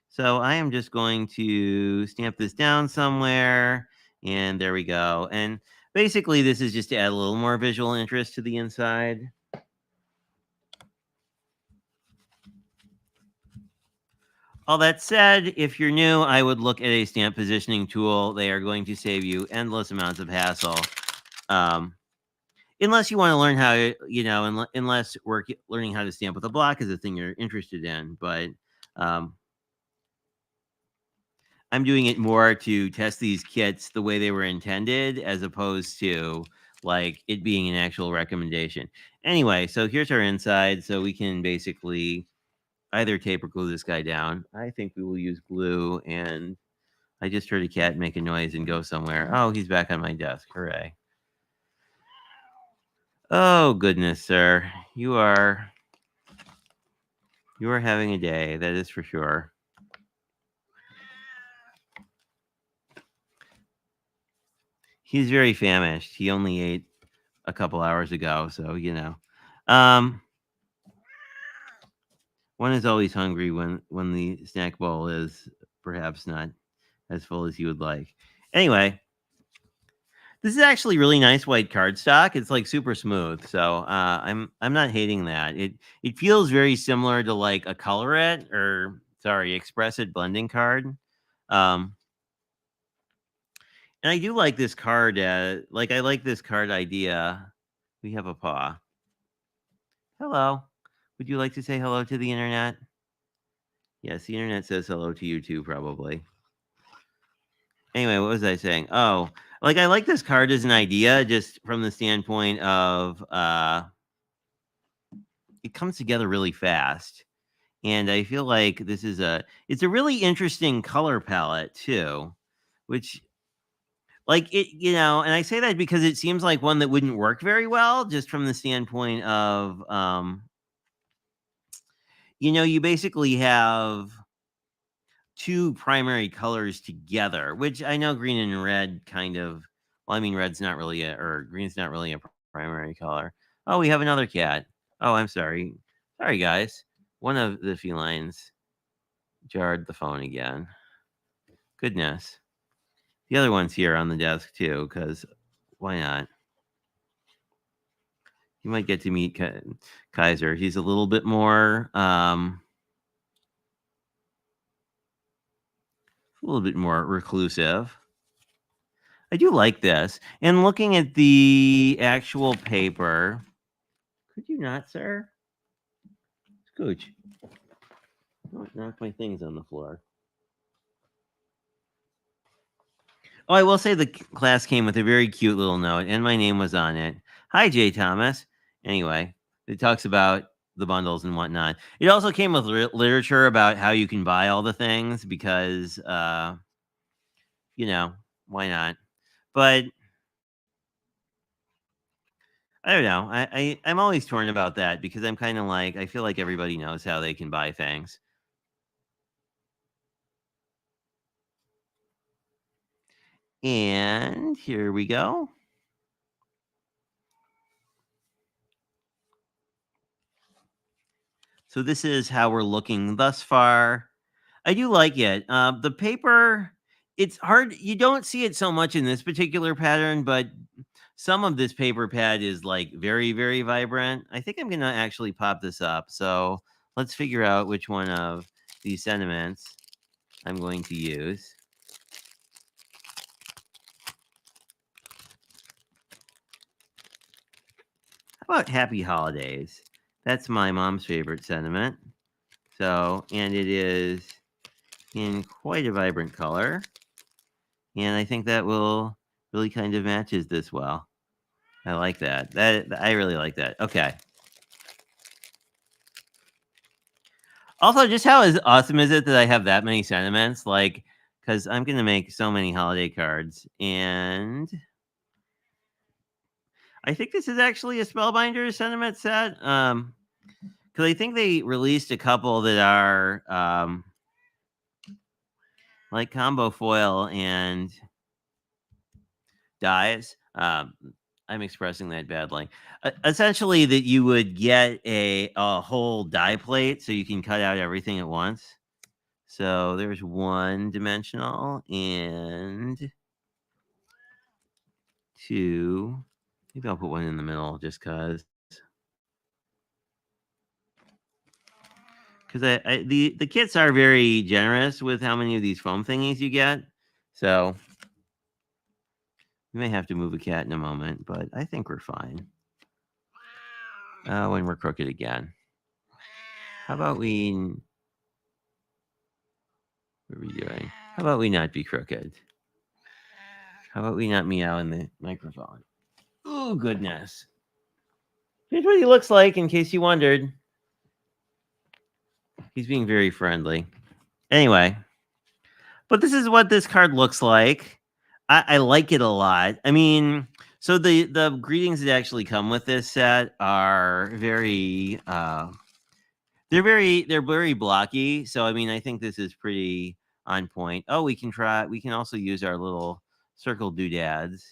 [SPEAKER 1] so I am just going to stamp this down somewhere, and there we go. And basically, this is just to add a little more visual interest to the inside. All that said, if you're new, I would look at a stamp positioning tool. They are going to save you endless amounts of hassle. Um, unless you want to learn how to, you know, unless learning how to stamp with a block is a thing you're interested in. But um, I'm doing it more to test these kits the way they were intended, as opposed to like it being an actual recommendation. Anyway, so here's our inside. So we can basically either tape or glue this guy down. I think we will use glue, and I just heard a cat make a noise and go somewhere. Oh, he's back on my desk. Hooray. Oh goodness, sir. You are having a day, that is for sure. He's very famished. He only ate a couple hours ago, so you know. Um one is always hungry when the snack bowl is perhaps not as full as you would like. Anyway, this is actually really nice white cardstock. It's like super smooth, so I'm not hating that. It feels very similar to like a Color It or sorry, Express It blending card. Um, and I do like this card. Like I like this card idea. We have a paw. Hello. Would you like to say hello to the internet? Yes, the internet says hello to you too, probably. Anyway, what was I saying? Oh, like I like this card as an idea, just from the standpoint of it comes together really fast. And I feel like it's a really interesting color palette too, which like it, you know, and I say that because it seems like one that wouldn't work very well just from the standpoint of you know, you basically have two primary colors together, which I know green and red kind of well, I mean red's not really a or green's not really a primary color. Oh, we have another cat. Oh, I'm sorry. Sorry guys. One of the felines jarred the phone again. Goodness. The other one's here on the desk too, because why not? You might get to meet Kaiser. He's a little bit more, reclusive. I do like this. And looking at the actual paper, could you not, sir? Scooch. Don't knock my things on the floor. Oh, I will say the class came with a very cute little note, and my name was on it. Hi, Jay Thomas. Anyway, it talks about the bundles and whatnot. It also came with literature about how you can buy all the things because, you know, why not? But I don't know. I'm always torn about that because I'm kind of like I feel like everybody knows how they can buy things. And here we go. So this is how we're looking thus far. I do like it. The paper, it's hard. You don't see it so much in this particular pattern, but some of this paper pad is like very, very vibrant. I think I'm going to actually pop this up. So let's figure out which one of these sentiments I'm going to use. How about Happy Holidays? That's my mom's favorite sentiment. So, and it is in quite a vibrant color. And I think that will really kind of matches this well. I like that. I really like that. Okay. Also, just how awesome is it that I have that many sentiments? Like, because I'm gonna make so many holiday cards, and I think this is actually a Spellbinder sentiment set. Because I think they released a couple that are like combo foil and dies. I'm expressing that badly. Essentially, that you would get a whole die plate so you can cut out everything at once. So there's one dimensional and two. Maybe I'll put one in the middle just because. Because the kits are very generous with how many of these foam thingies you get. So we may have to move a cat in a moment, but I think we're fine. When we're crooked again. How about we... What are we doing? How about we not be crooked? How about we not meow in the microphone? Oh, goodness. Here's what he looks like, in case you wondered. He's being very friendly. Anyway, but this is what this card looks like. I like it a lot. I mean, so the greetings that actually come with this set are very they're very blocky. So I mean, I think this is pretty on point. Oh, we can also use our little circle doodads.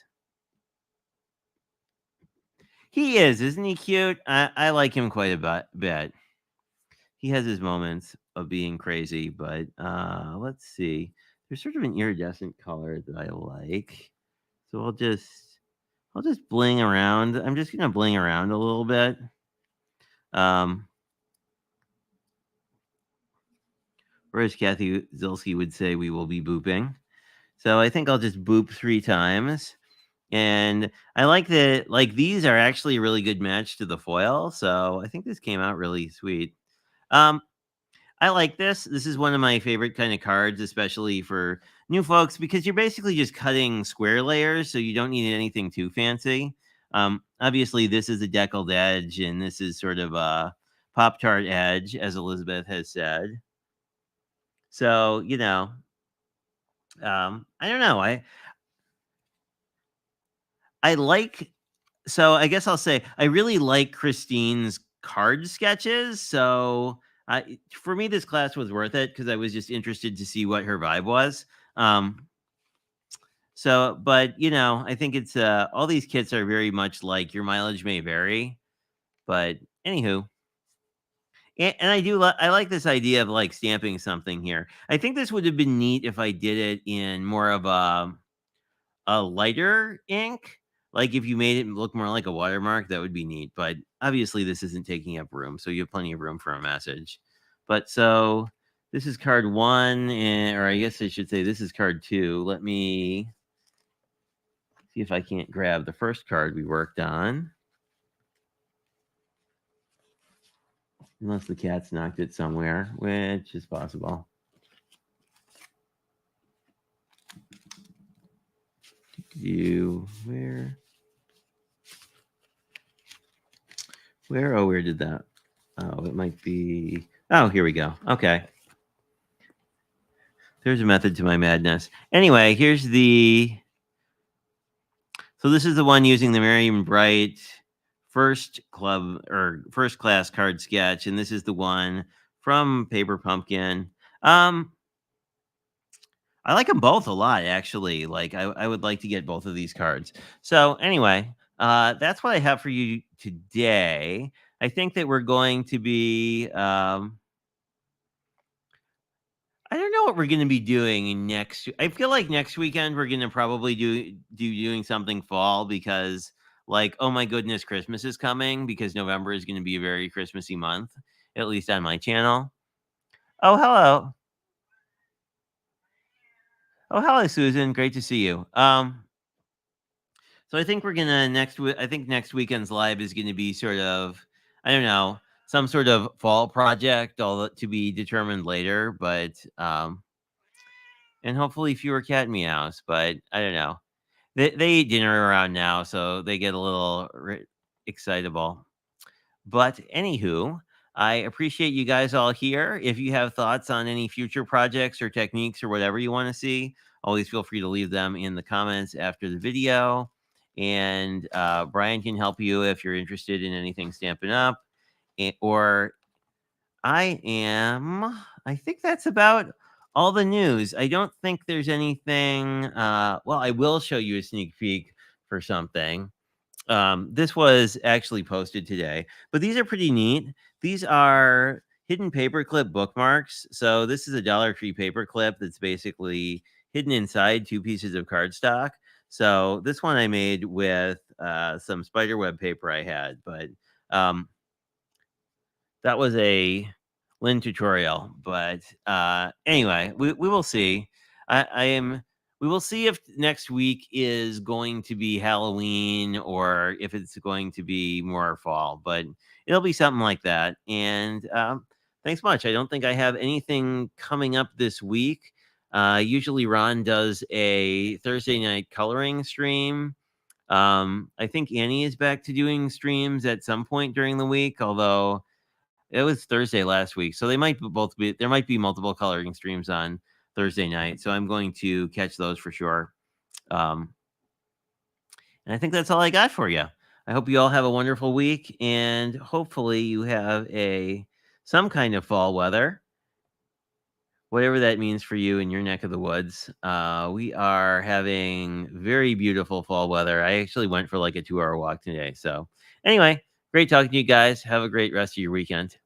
[SPEAKER 1] He isn't he cute? I like him quite a bit. He has his moments of being crazy, but let's see. There's sort of an iridescent color that I like. So I'll just bling around. I'm just gonna bling around a little bit. Or as Kathy Zilski would say, we will be booping. So I think I'll just boop 3 times. And I like that, like, these are actually a really good match to the foil. So I think this came out really sweet. I like this. This is one of my favorite kind of cards, especially for new folks, because you're basically just cutting square layers, so you don't need anything too fancy. Obviously, this is a deckled edge, and this is sort of a Pop-Tart edge, as Elizabeth has said. So, I don't know. I like. So I guess I'll say I really like Christine's card sketches. So for me, this class was worth it because I was just interested to see what her vibe was. But I think it's all these kits are very much like your mileage may vary, but anywho, And I like this idea of, like, stamping something here. I think this would have been neat if I did it in more of a lighter ink. Like, if you made it look more like a watermark, that would be neat, but obviously this isn't taking up room, so you have plenty of room for a message. But so, this is card 1, or I guess I should say this is card 2. Let me see if I can't grab the first card we worked on. Unless the cat's knocked it somewhere, which is possible. You where? Oh, where did that? Oh, it might be. Oh, here we go. Okay. There's a method to my madness. Anyway, here's the. So this is the one using the Merriam Bright first club or first class card sketch, and this is the one from Paper Pumpkin. I like them both a lot, actually. Like, I would like to get both of these cards. So anyway, that's what I have for you today. I think that we're going to be. I don't know what we're going to be doing in next. I feel like next weekend we're going to probably doing something fall because, like, oh my goodness, Christmas is coming because November is going to be a very Christmassy month, at least on my channel. Oh, hello. Oh, hello, Susan. Great to see you. So I think we're gonna I think next weekend's live is gonna be sort of, I don't know, some sort of fall project, all to be determined later. But and hopefully fewer cat meows. But I don't know. They eat dinner around now, so they get a little excitable. But anywho, I appreciate you guys all here. If you have thoughts on any future projects or techniques or whatever you want to see, always feel free to leave them in the comments after the video. And Brian can help you if you're interested in anything Stampin' Up. Or I think that's about all the news. I don't think there's anything. Well, I will show you a sneak peek for something. This was actually posted today, but these are pretty neat. These are hidden paperclip bookmarks. So this is a Dollar Tree paperclip that's basically hidden inside 2 pieces of cardstock. So this one I made with some spiderweb paper I had, but um, that was a Lynn tutorial. But anyway, we will see. I am. We will see if next week is going to be Halloween or if it's going to be more fall. But it'll be something like that. And thanks much. I don't think I have anything coming up this week. Usually Ron does a Thursday night coloring stream. I think Annie is back to doing streams at some point during the week, although it was Thursday last week, so they might both be. There might be multiple coloring streams on Thursday night, so I'm going to catch those for sure. Um, and I think that's all I got for you. I hope you all have a wonderful week, and hopefully you have some kind of fall weather, whatever that means for you in your neck of the woods. We are having very beautiful fall weather. I actually went for like a 2-hour walk today. So anyway, great talking to you guys. Have a great rest of your weekend.